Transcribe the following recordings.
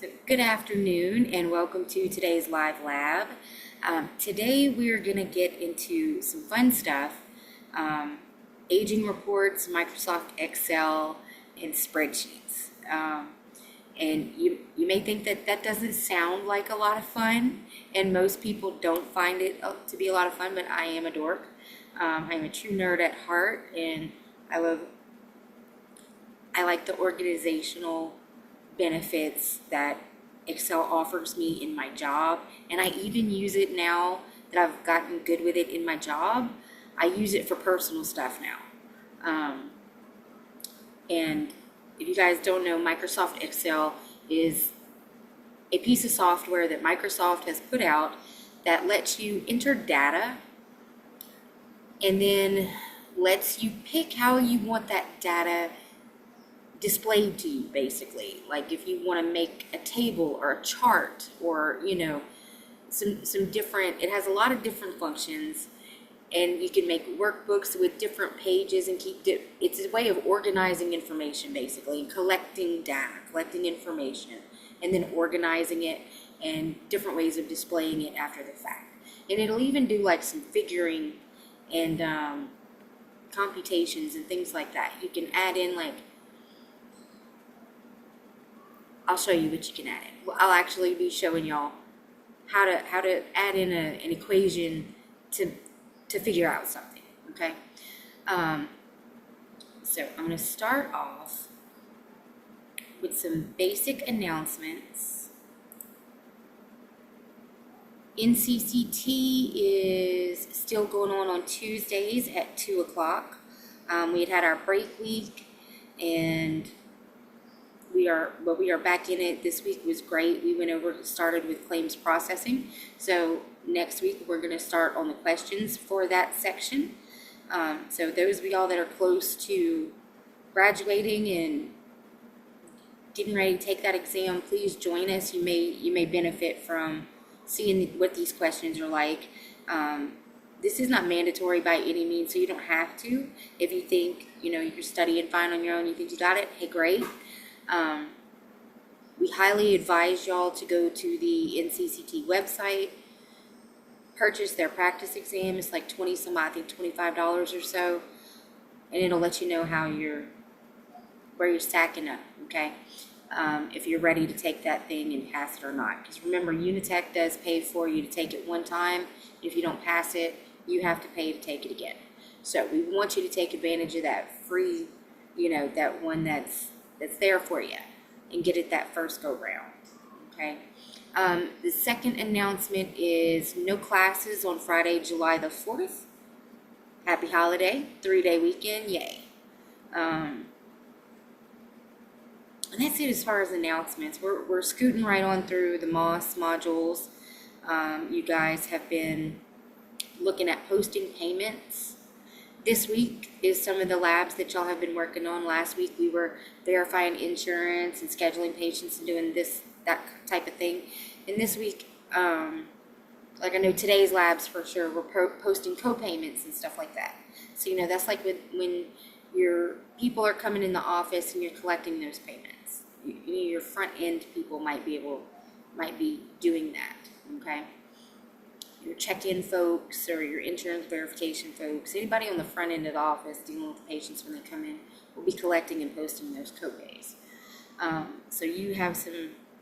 So good afternoon and welcome to today's live lab. Today we're going to get into some fun stuff, aging reports, Microsoft Excel, and spreadsheets. And you may think that that doesn't sound like a lot of fun, and most people don't find it to be a lot of fun, but I am a dork. I'm a true nerd at heart, and I like the organizational benefits that Excel offers me in my job, and I even use it now that I've gotten good with it in my job. I use it for personal stuff now. And if you guys don't know, Microsoft Excel is a piece of software that Microsoft has put out that lets you enter data and then lets you pick how you want that data displayed to you, basically. Like if you want to make a table or a chart or some different, it has a lot of different functions, and you can make workbooks with different pages and it's a way of organizing information, basically, and collecting data, collecting information, and then organizing it, and different ways of displaying it after the fact. And it'll even do like some figuring and computations and things like that. You can add in I'll show you what you can add in. I'll actually be showing y'all how to add in an equation to figure out something, okay? So I'm going to start off with some basic announcements. NCCT is still going on Tuesdays at 2 o'clock. We had our break week, and we are back in it. This week was great. We started with claims processing. So next week we're going to start on the questions for that section. So those of y'all that are close to graduating and getting ready to take that exam, please join us. You may benefit from seeing what these questions are like. This is not mandatory by any means, so you don't have to. If you think you're studying fine on your own, you think you got it, hey, great. We highly advise y'all to go to the NCCT website, purchase their practice exam. It's like $25 or so, and it'll let you know where you're stacking up, okay? If you're ready to take that thing and pass it or not. Because remember, Unitech does pay for you to take it one time. If you don't pass it, you have to pay to take it again. So we want you to take advantage of that free, that one that's there for you, and get it that first go round, okay? The second announcement is no classes on Friday, July the 4th. Happy holiday, 3-day weekend, yay. And that's it as far as announcements. We're scooting right on through the MOS modules. You guys have been looking at posting payments. This week is some of the labs that y'all have been working on. Last week we were verifying insurance and scheduling patients and doing that type of thing. And this week, like I know today's labs for sure, we're posting co-payments and stuff like that. So that's like when your people are coming in the office and you're collecting those payments. Your front end people might be doing that, okay? Your check-in folks or your insurance verification folks, anybody on the front end of the office dealing with the patients when they come in, will be collecting and posting those co-pays. So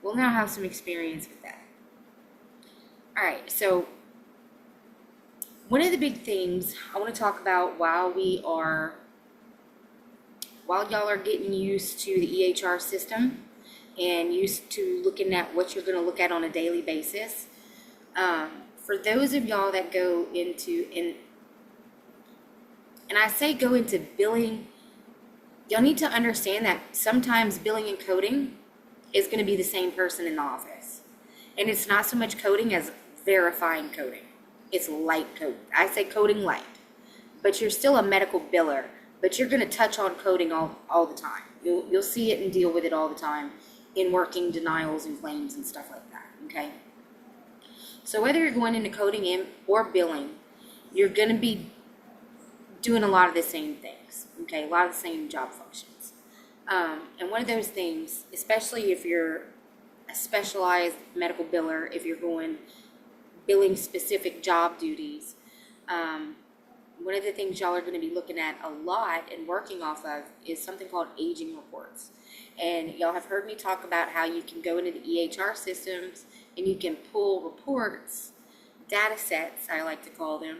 we'll now have some experience with that. All right, so one of the big things I want to talk about while y'all are getting used to the EHR system and used to looking at what you're going to look at on a daily basis, for those of y'all that go into, and I say go into billing, y'all need to understand that sometimes billing and coding is going to be the same person in the office. And it's not so much coding as verifying coding. It's light code. I say coding light. But you're still a medical biller, but you're going to touch on coding all the time. You'll see it and deal with it all the time in working denials and claims and stuff like that, okay? So whether you're going into coding or billing, you're going to be doing a lot of the same things, okay? A lot of the same job functions. And one of those things, especially if you're a specialized medical biller if you're going billing specific job duties. One of the things y'all are going to be looking at a lot and working off of is something called aging reports. And y'all have heard me talk about how you can go into the EHR systems and you can pull reports, data sets, I like to call them,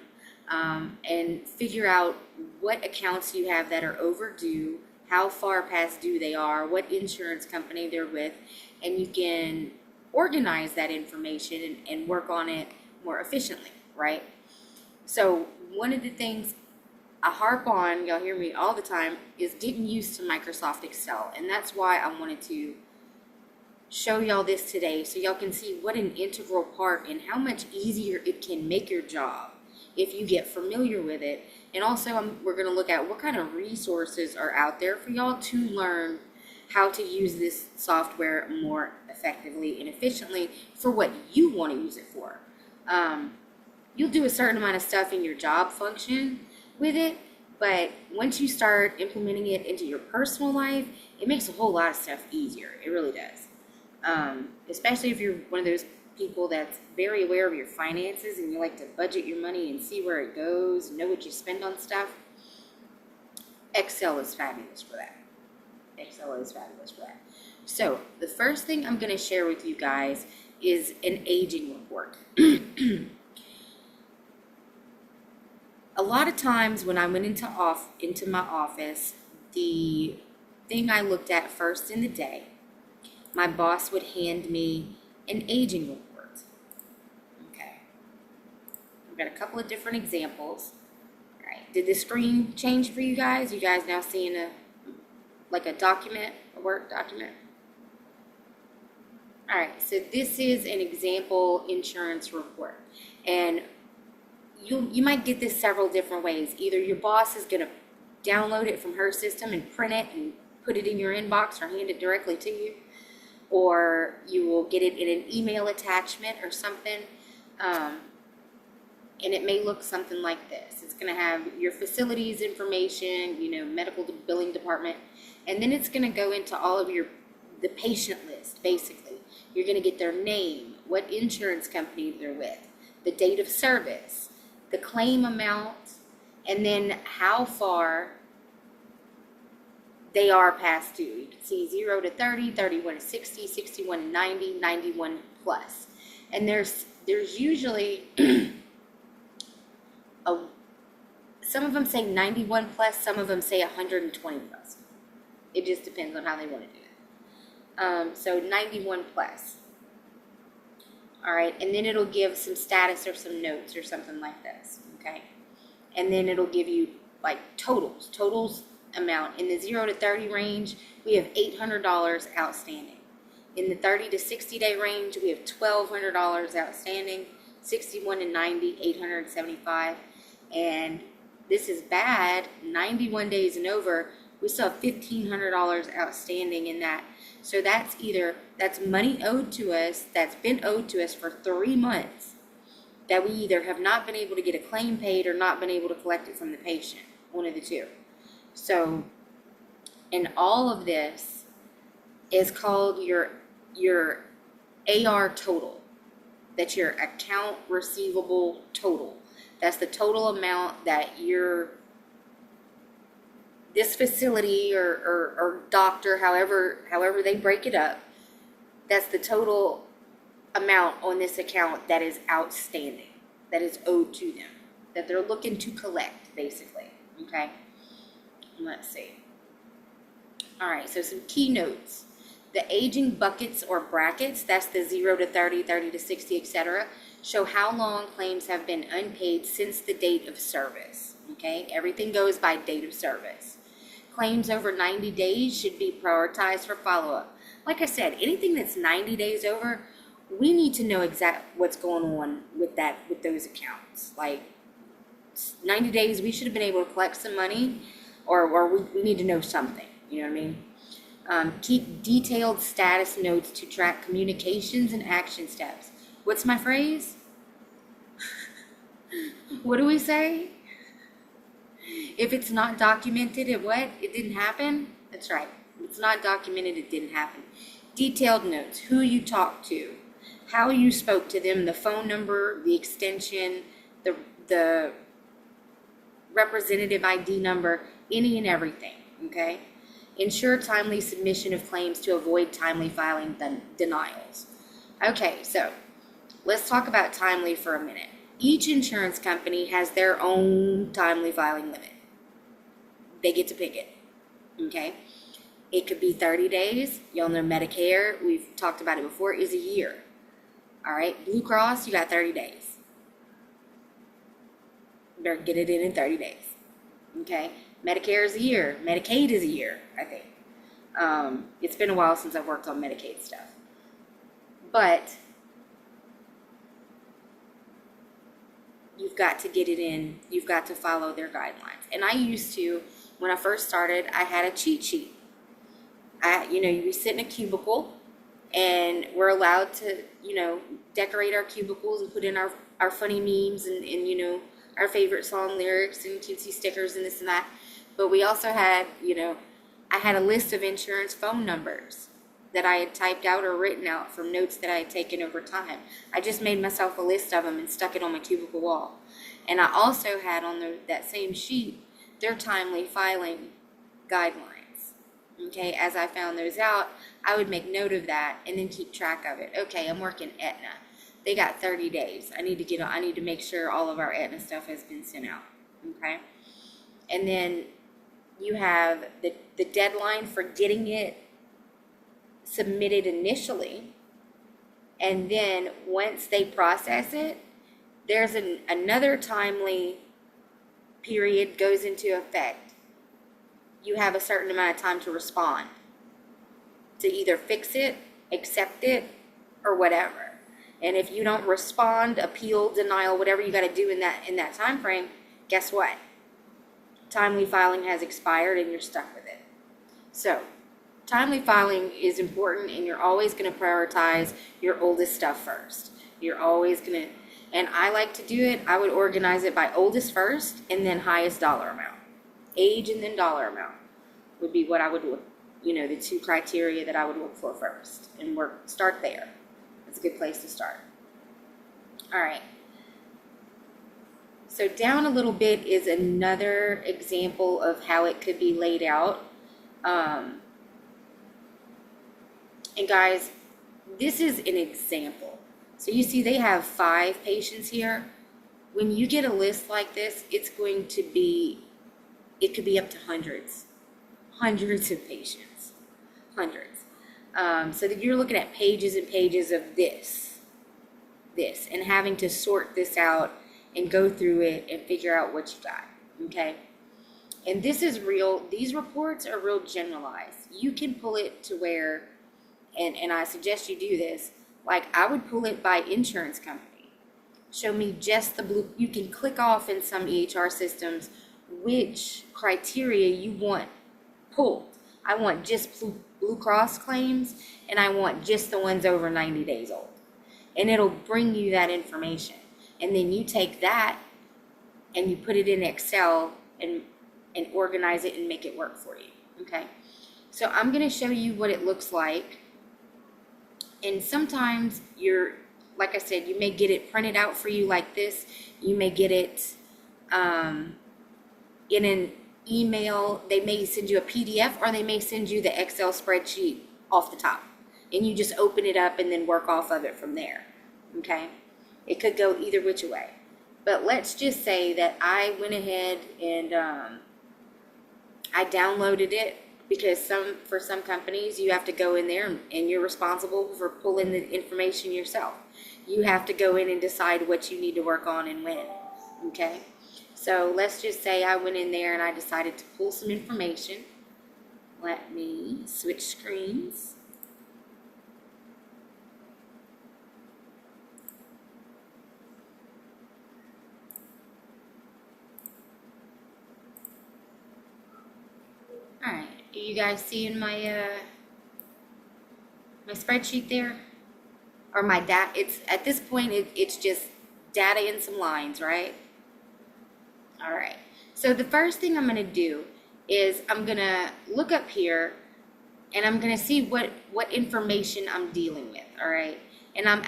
and figure out what accounts you have that are overdue, how far past due they are, what insurance company they're with, and you can organize that information and work on it more efficiently, right? So one of the things I harp on, y'all hear me all the time, is getting used to Microsoft Excel. And that's why I wanted to show y'all this today so y'all can see what an integral part and how much easier it can make your job if you get familiar with it. And also we're going to look at what kind of resources are out there for y'all to learn how to use this software more effectively and efficiently for what you want to use it for. You'll do a certain amount of stuff in your job function with it, but once you start implementing it into your personal life, it makes a whole lot of stuff easier. It really does. Especially if you're one of those people that's very aware of your finances and you like to budget your money and see where it goes, know what you spend on stuff. Excel is fabulous for that. Excel is fabulous for that. So the first thing I'm going to share with you guys is an aging report. A lot of times when I went into my office, the thing I looked at first in the day, my boss would hand me an aging report. Okay. I've got a couple of different examples. All right. Did the screen change for you guys? You guys now seeing a document, a Word document? All right. So this is an example insurance report. And you might get this several different ways. Either your boss is going to download it from her system and print it and put it in your inbox or hand it directly to you, or you will get it in an email attachment or something, and it may look something like this. It's going to have your facilities information, medical billing department, and then it's going to go into all of the patient list, basically. You're going to get their name, what insurance company they're with, the date of service, the claim amount, and then how far they are past due. You can see 0 to 30, 31 to 60, 61 to 90, 91 plus. And there's usually some of them say 91 plus, some of them say 120 plus. It just depends on how they want to do it. So 91 plus. All right, and then it'll give some status or some notes or something like this, okay? And then it'll give you like totals amount. In the 0 to 30 range, we have $800 outstanding. In the 30 to 60 day range, we have $1,200 outstanding. 61 to 90, $875. And this is bad, 91 days and over, we still have $1,500 outstanding in that. So that's money owed to us, that's been owed to us for 3 months, that we either have not been able to get a claim paid or not been able to collect it from the patient, one of the two. So, and all of this is called your AR total. That's your account receivable total. That's the total amount that this facility or doctor, however they break it up, that's the total amount on this account that is outstanding, that is owed to them, that they're looking to collect, basically, okay? Let's see. All right, so some key notes. The aging buckets or brackets, that's the 0 to 30, 30 to 60, etc., show how long claims have been unpaid since the date of service, okay? Everything goes by date of service. Claims over 90 days should be prioritized for follow-up. Like I said, anything that's 90 days over, we need to know exactly what's going on with those accounts. Like 90 days, we should have been able to collect some money, or we need to know something. You know what I mean? Keep detailed status notes to track communications and action steps. What's my phrase? What do we say? If it's not documented, it didn't happen? That's right. If it's not documented, it didn't happen. Detailed notes, who you talked to, how you spoke to them, the phone number, the extension, the representative ID number, any and everything, okay? Ensure timely submission of claims to avoid timely filing denials. Okay, so let's talk about timely for a minute. Each insurance company has their own timely filing limit. They get to pick it, okay? It could be 30 days. Y'all know Medicare, we've talked about it before, is a year. All right, Blue Cross, you got 30 days. You better get it in 30 days, okay? Medicare is a year. Medicaid is a year, I think. It's been a while since I've worked on Medicaid stuff. But you've got to get it in. You've got to follow their guidelines. And I used to, when I first started, I had a cheat sheet. We sit in a cubicle, and we're allowed to, decorate our cubicles and put in our funny memes and our favorite song lyrics and cutesy stickers and this and that. But we also had, I had a list of insurance phone numbers that I had typed out or written out from notes that I had taken over time. I just made myself a list of them and stuck it on my cubicle wall. And I also had on that same sheet their timely filing guidelines. Okay, as I found those out, I would make note of that and then keep track of it. Okay, I'm working Aetna. They got 30 days. I need to make sure all of our Aetna stuff has been sent out. Okay, and then you have the deadline for getting it submitted initially, and then once they process it, there's another timely period goes into effect. You have a certain amount of time to respond, to either fix it, accept it, or whatever. And if you don't respond, appeal, denial, whatever you got to do in that time frame, guess what? Timely filing has expired and you're stuck with it. So timely filing is important, and you're always going to prioritize your oldest stuff first. You're always going to, and I like to do it, I would organize it by oldest first and then highest dollar amount. Age and then dollar amount would be what I would look, the two criteria that I would look for first, and start there. It's a good place to start. All right. So down a little bit is another example of how it could be laid out. And guys, this is an example. So you see they have 5 patients here. When you get a list like this, it could be up to hundreds of patients, hundreds. So that you're looking at pages and pages of this, and having to sort this out and go through it and figure out what you got, okay? And this is real, these reports are real generalized. You can pull it to where, and I suggest you do this, like I would pull it by insurance company. Show me just you can click off in some EHR systems which criteria you want pulled. I want just Blue Cross claims, and I want just the ones over 90 days old. And it'll bring you that information. And then you take that and you put it in Excel and organize it and make it work for you. Okay. So I'm going to show you what it looks like. And sometimes like I said, you may get it printed out for you like this. You may get it in an email. They may send you a PDF, or they may send you the Excel spreadsheet off the top. And you just open it up and then work off of it from there. Okay. It could go either which way. But let's just say that I went ahead and I downloaded it, because for some companies you have to go in there and you're responsible for pulling the information yourself. You have to go in and decide what you need to work on and when. Okay? So let's just say I went in there and I decided to pull some information. Let me switch screens. All right, are you guys seeing my my spreadsheet there, or my data? It's at this point it's just data and some lines, right? All right. So the first thing I'm going to do is I'm going to look up here and I'm gonna see what information I'm dealing with, all right? And I'm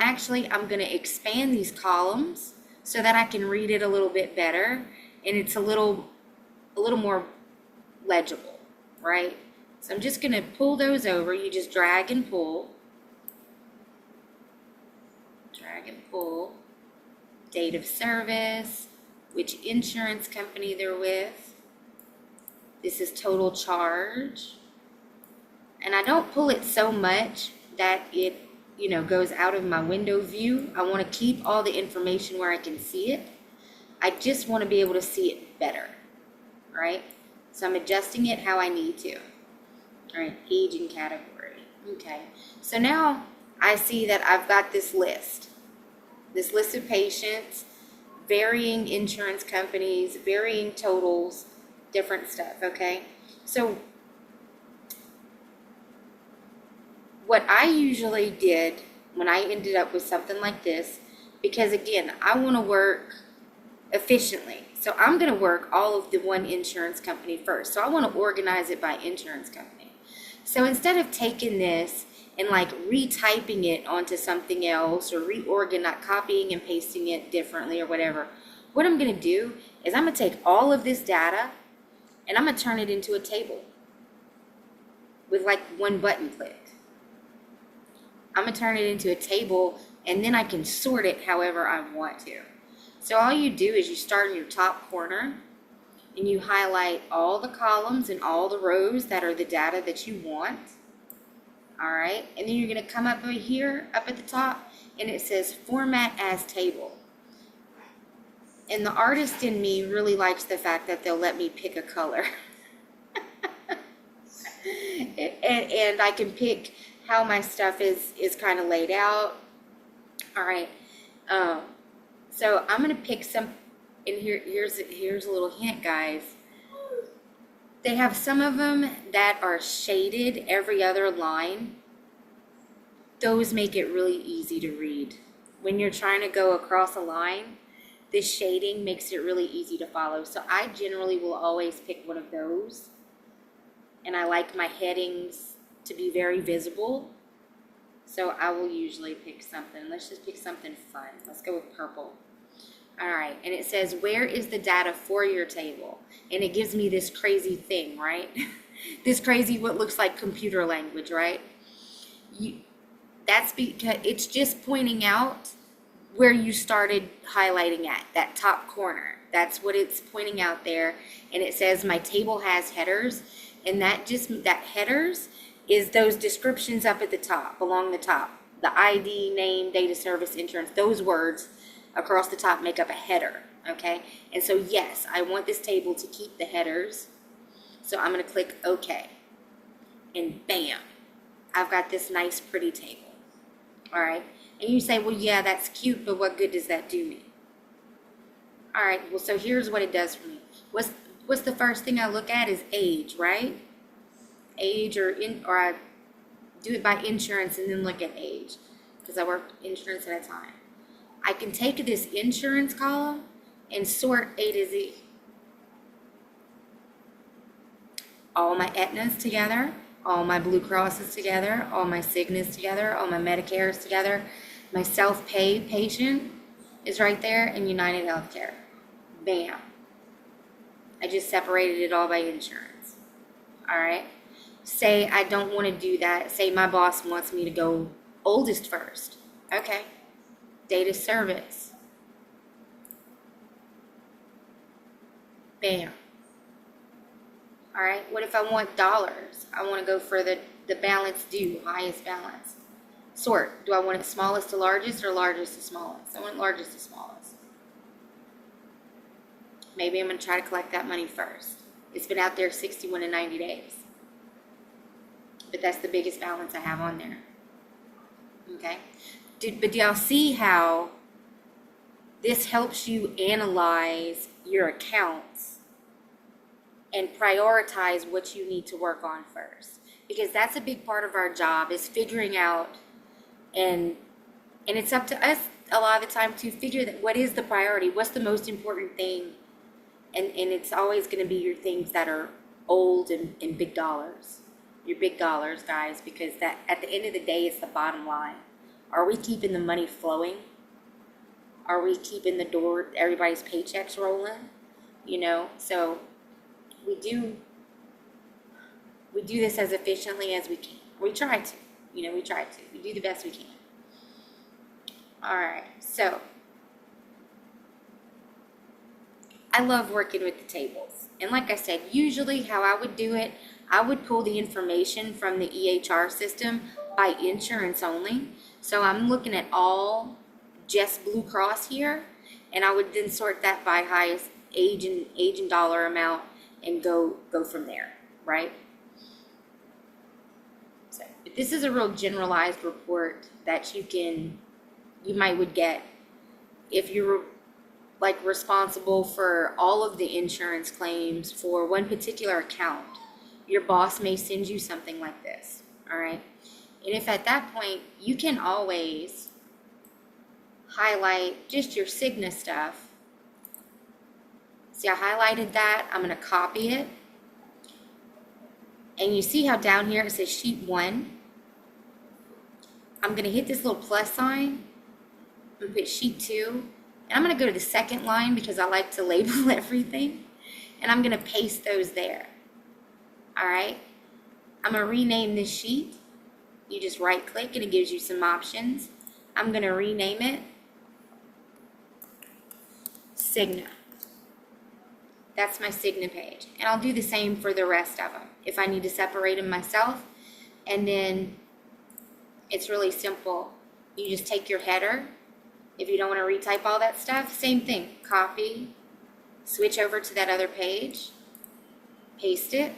gonna expand these columns so that I can read it a little bit better, and it's a little more legible, right? So I'm just gonna pull those over. You just drag and pull, date of service, which insurance company they're with. This is total charge. And I don't pull it so much that it, goes out of my window view. I want to keep all the information where I can see it. I just want to be able to see it better, right? So I'm adjusting it how I need to. All right, age and category. Okay, so now I see that I've got this list of patients, varying insurance companies, varying totals, different stuff, okay? So what I usually did when I ended up with something like this, because again, I want to work efficiently. So I'm going to work all of the one insurance company first. So I want to organize it by insurance company. So instead of taking this and like retyping it onto something else or copying and pasting it differently or whatever, what I'm going to do is I'm going to take all of this data and I'm going to turn it into a table with like one button click. I'm going to turn it into a table and then I can sort it however I want to. So all you do is you start in your top corner and you highlight all the columns and all the rows that are the data that you want. All right, and then you're going to come up over here, up at the top, and it says format as table. And the artist in me really likes the fact that they'll let me pick a color. and I can pick how my stuff is kind of laid out. All right, so I'm going to pick some, and here's a little hint, guys. They have some of them that are shaded every other line. Those make it really easy to read. When you're trying to go across a line, this shading makes it really easy to follow. So I generally will always pick one of those. And I like my headings to be very visible. So I will usually pick something. Let's just pick something fun. Let's go with purple. All right, and it says, where is the data for your table? And it gives me this crazy thing, right? This crazy, what looks like computer language, right? That's because it's just pointing out where you started highlighting at, that top corner. That's what it's pointing out there. And it says my table has headers, and that headers is those descriptions up at the top, along the top. The ID, name, data, service, insurance, those words across the top make up a header, okay? And so yes, I want this table to keep the headers. So I'm gonna click OK. And bam, I've got this nice pretty table, all right? And you say, well, yeah, that's cute, but what good does that do me? All right, well, so here's what it does for me. What's the first thing I look at is age, right? Age, or I do it by insurance and then look at age, because I work insurance at a time. I can take this insurance column and sort A to Z. All my Aetnas together, all my Blue Crosses together, all my Cignas together, all my Medicares together. My self-pay patient is right there, and United Healthcare. Bam. I just separated it all by insurance. All right. Say I don't want to do that. Say my boss wants me to go oldest first. Okay. Data service. Bam. All right. What if I want dollars? I want to go for the balance due, highest balance. Sort. Do I want it smallest to largest or largest to smallest? I want largest to smallest. Maybe I'm going to try to collect that money first. It's been out there 61 to 90 days. But that's the biggest balance I have on there. Okay? But do y'all see how this helps you analyze your accounts and prioritize what you need to work on first? Because that's a big part of our job, is figuring out, and it's up to us a lot of the time to figure that what is the priority, what's the most important thing, and it's always going to be your things that are old and big dollars. your big dollars, guys, because that at the end of the day, it's the bottom line. Are we keeping the money flowing? Are we keeping everybody's paychecks rolling? So we do this as efficiently as we can. We try to. We do the best we can. All right. So I love working with the tables. And like I said, usually how I would do it, I would pull the information from the EHR system by insurance only. So I'm looking at all just Blue Cross here, and I would then sort that by highest age and dollar amount and go from there, right? So but this is a real generalized report that you would get if you're like responsible for all of the insurance claims for one particular account. Your boss may send you something like this, all right? And if at that point you can always highlight just your Cigna stuff. See, I highlighted that. I'm going to copy it. And you see how down here it says sheet 1. I'm going to hit this little plus sign. I'm going to put sheet 2. And I'm going to go to the second line because I like to label everything. And I'm going to paste those there. All right. I'm going to rename this sheet. You just right click and it gives you some options. I'm going to rename it Cigna. That's my Cigna page. And I'll do the same for the rest of them if I need to separate them myself. And then it's really simple. You just take your header. If you don't want to retype all that stuff, same thing. Copy, switch over to that other page, paste it,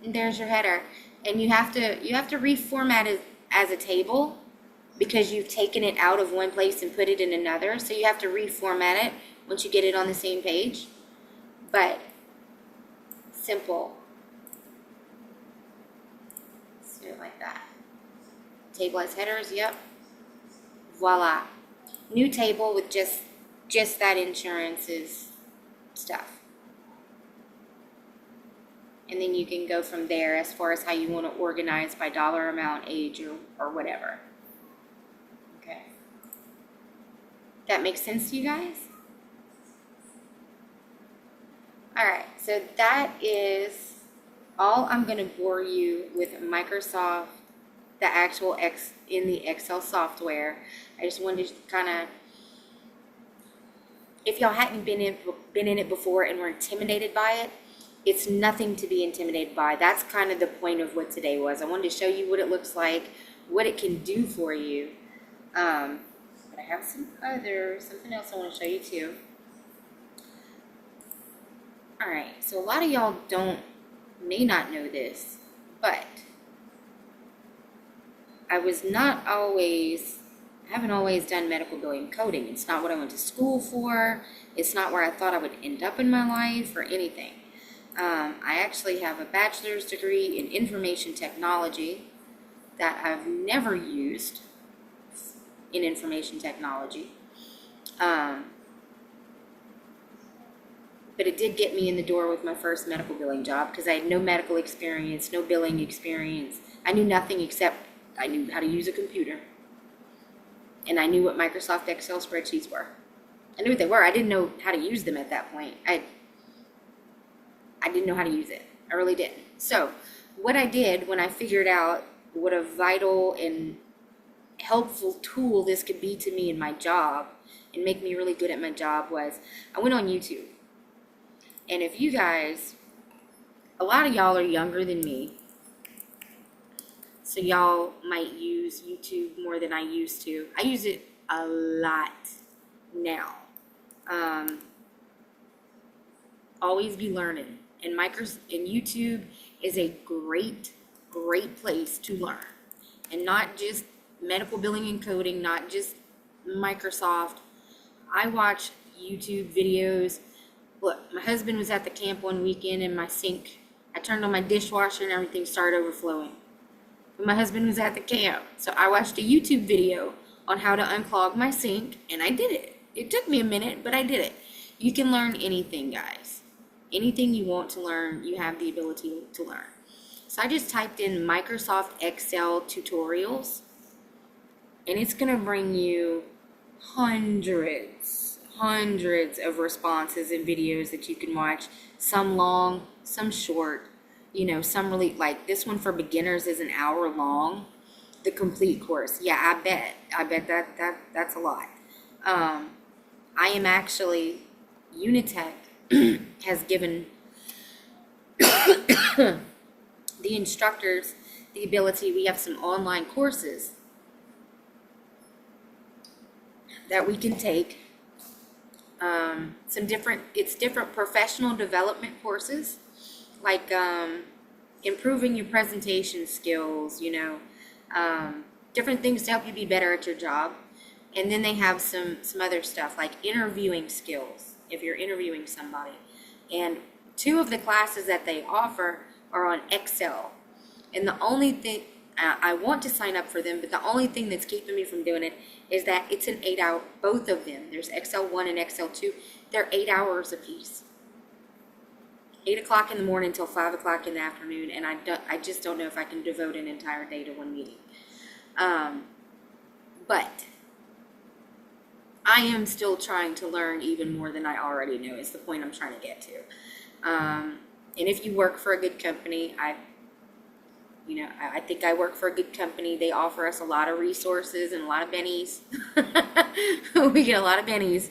and there's your header. And you have to reformat it as a table because you've taken it out of one place and put it in another. So you have to reformat it once you get it on the same page. But simple. Let's do it like that. Table as headers, yep. Voila. New table with just that insurance's stuff. And then you can go from there as far as how you want to organize by dollar amount, age, or whatever. Okay. That makes sense to you guys? Alright, so that is all I'm going to bore you with Microsoft, the actual in the Excel software. I just wanted to kind of, if y'all hadn't been in it before and were intimidated by it, it's nothing to be intimidated by. That's kind of the point of what today was. I wanted to show you what it looks like, what it can do for you. But I have something else I want to show you too. Alright, so a lot of y'all may not know this, but I haven't always done medical billing coding. It's not what I went to school for. It's not where I thought I would end up in my life or anything. I actually have a bachelor's degree in information technology that I've never used in information technology. But it did get me in the door with my first medical billing job because I had no medical experience, no billing experience. I knew nothing except I knew how to use a computer. And I knew what Microsoft Excel spreadsheets were. I knew what they were. I didn't know how to use them at that point. I didn't know how to use it. I really didn't. So what I did when I figured out what a vital and helpful tool this could be to me in my job and make me really good at my job was I went on YouTube. And if you guys, a lot of y'all are younger than me, so y'all might use YouTube more than I used to. I use it a lot now. Always be learning. And YouTube is a great place to learn. And not just medical billing and coding, not just Microsoft. I watch YouTube videos. Look, my husband was at the camp one weekend and my sink, I turned on my dishwasher and everything started overflowing. But my husband was at the camp. So I watched a YouTube video on how to unclog my sink and I did it. It took me a minute, but I did it. You can learn anything, guys. Anything you want to learn, you have the ability to learn. So I just typed in Microsoft Excel tutorials, and it's going to bring you hundreds of responses and videos that you can watch, some long, some short, some really, like this one for beginners is an hour long, the complete course. Yeah, I bet that's a lot. I am actually, Unitech has given the instructors the ability, we have some online courses that we can take, different professional development courses, like improving your presentation skills, different things to help you be better at your job. And then they have some other stuff like interviewing skills, if you're interviewing somebody. And 2 of the classes that they offer are on Excel. And the only thing, I want to sign up for them, but the only thing that's keeping me from doing it is that it's an 8-hour, both of them. There's Excel 1 and Excel 2. They're 8 hours apiece. 8 o'clock in the morning until 5 o'clock in the afternoon. And I just don't know if I can devote an entire day to one meeting. But I am still trying to learn even more than I already know, is the point I'm trying to get to. And if you work for a good company, I think I work for a good company. They offer us a lot of resources and a lot of bennies. We get a lot of bennies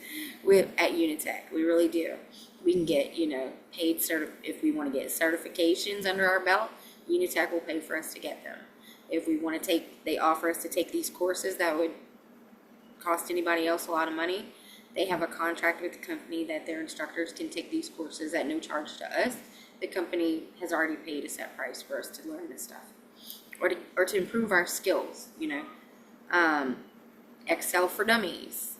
at Unitech. We really do. We can get, paid if we want to get certifications under our belt, Unitech will pay for us to get them. If we want to they offer us to take these courses that would cost anybody else a lot of money. They have a contract with the company that their instructors can take these courses at no charge to us. The company has already paid a set price for us to learn this stuff, or to improve our skills. Excel for Dummies,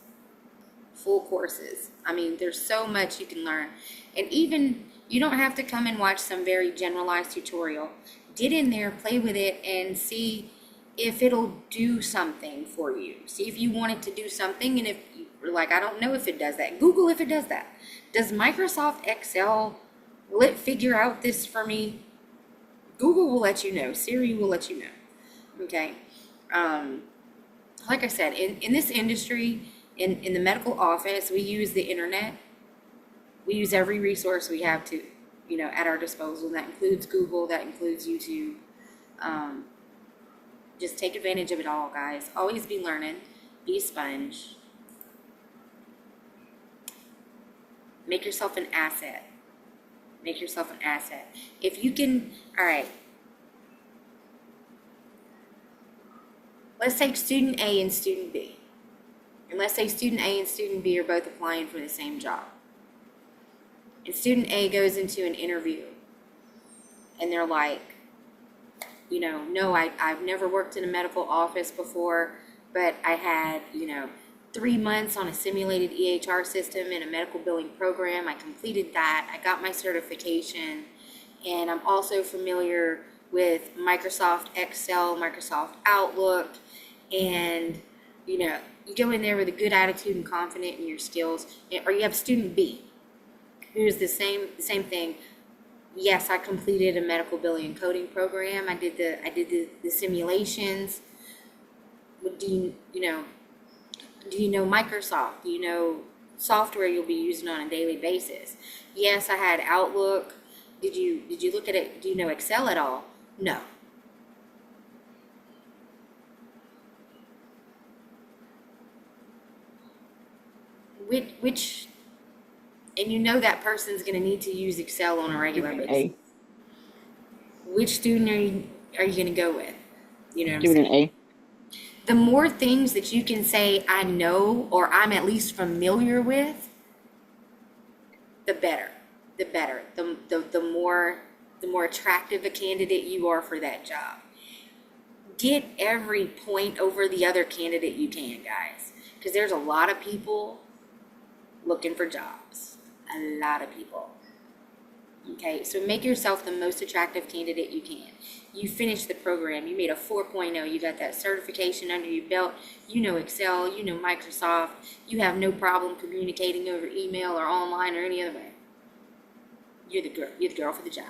full courses. I mean, there's so much you can learn, and even you don't have to come and watch some very generalized tutorial. Get in there, play with it, and see if it'll do something for you. See if you want it to do something, and if you're like, I don't know if it does that, Google if it does that. Does Microsoft Excel, will it figure out this for me? Google will let you know. Siri will let you know. Okay. Like I said, in this industry, in the medical office, we use the internet. We use every resource we have to, at our disposal. That includes Google, that includes YouTube. Just take advantage of it all, guys. Always be learning. Be a sponge. Make yourself an asset. Make yourself an asset. If you can, all right. Let's take student A and student B. And let's say student A and student B are both applying for the same job. And student A goes into an interview. And they're like, no, I've never worked in a medical office before, but I had, 3 months on a simulated EHR system in a medical billing program. I completed that. I got my certification, and I'm also familiar with Microsoft Excel, Microsoft Outlook, and, you go in there with a good attitude and confident in your skills. Or you have student B, who's the same thing. Yes, I completed a medical billing and coding program. I did the simulations. Do you know Microsoft? Do you know software you'll be using on a daily basis? Yes, I had Outlook. Did you look at it? Do you know Excel at all? No. Which and that person's going to need to use Excel on a regular basis. Which student are you going to go with? Student A. The more things that you can say I know or I'm at least familiar with, the better. The better. The more attractive a candidate you are for that job. Get every point over the other candidate you can, guys. Because there's a lot of people looking for jobs. A lot of people. Okay, so make yourself the most attractive candidate you can. You finished the program, you made a 4.0, you got that certification under your belt, you know Excel, you know Microsoft, you have no problem communicating over email or online or any other way. You're the girl for the job.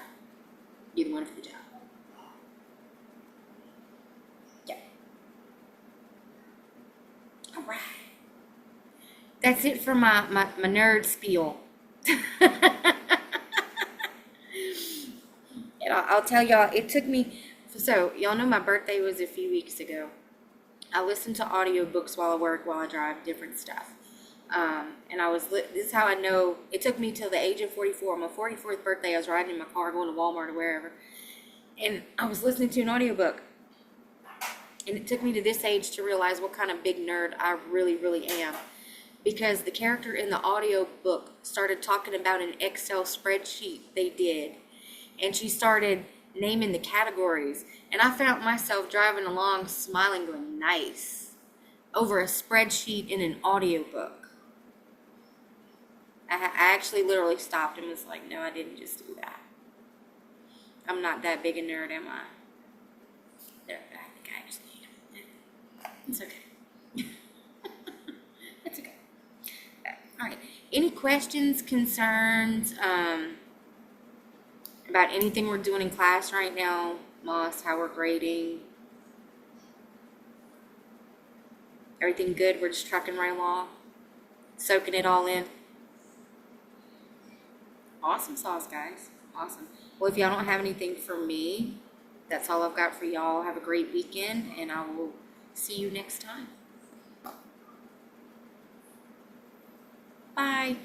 You're the one for the job. That's it for my nerd spiel. And I'll tell y'all, it took me, so y'all know my birthday was a few weeks ago. I listen to audiobooks while I work, while I drive, different stuff. And this is how I know, it took me till the age of 44. On my 44th birthday, I was riding in my car going to Walmart or wherever. And I was listening to an audiobook. And it took me to this age to realize what kind of big nerd I really, really am. Because the character in the audiobook started talking about an Excel spreadsheet they did. And she started naming the categories. And I found myself driving along smiling, going, nice, over a spreadsheet in an audiobook. I actually literally stopped and was like, no, I didn't just do that. I'm not that big a nerd, am I? No, I think I actually am. It's okay. It's okay. All right. Any questions, concerns, about anything we're doing in class right now? Moss, how we're grading? Everything good? We're just trucking right along? Soaking it all in? Awesome sauce, guys. Awesome. Well, if y'all don't have anything for me, that's all I've got for y'all. Have a great weekend, and I will see you next time. Bye.